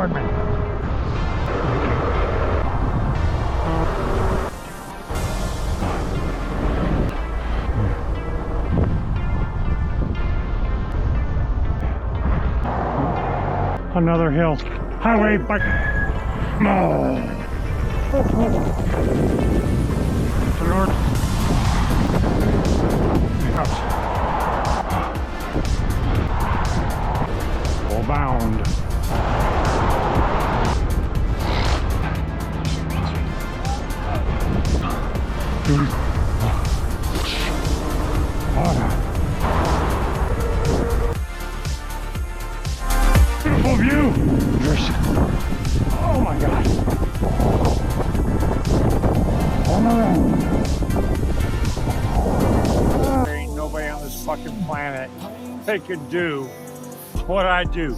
apartment. Another hill. Highway, but no. To north. Full bound. Beautiful view. Oh my God. All around. There ain't nobody on this fucking planet that can do what I do.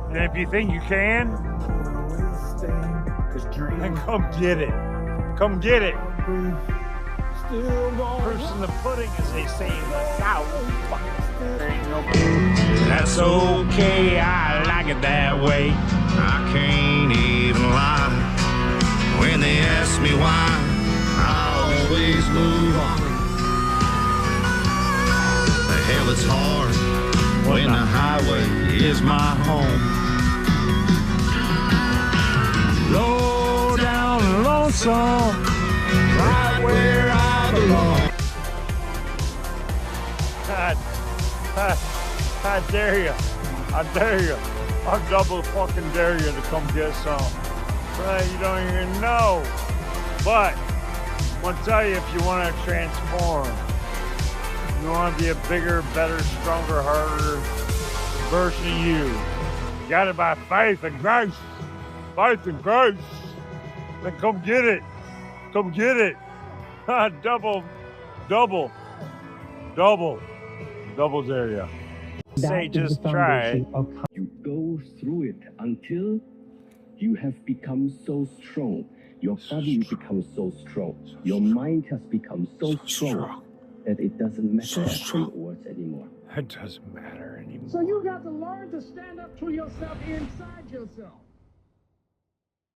And if you think you can, then come get it. Come get it. Proof's in the pudding, as they say in the South. There ain't nobody. That's okay, I like it that way. I can't even lie. When they ask me why, I always move on. The hell it's hard when the highway is my home. Low down and lonesome, right where I belong. I dare you. I dare you. I'll double fucking dare you to come get some. You don't even know. But I'm gonna tell you, if you want to transform, you want to be a bigger, better, stronger, harder version of you got it by faith and grace. Faith and grace. Then come get it. Come get it. Double dare you. Say just try it. You go through it until you have become so strong. Your body becomes so strong. Your mind has become so strong that it doesn't matter afterwards anymore. It doesn't matter anymore. So you got to learn to stand up to yourself inside yourself.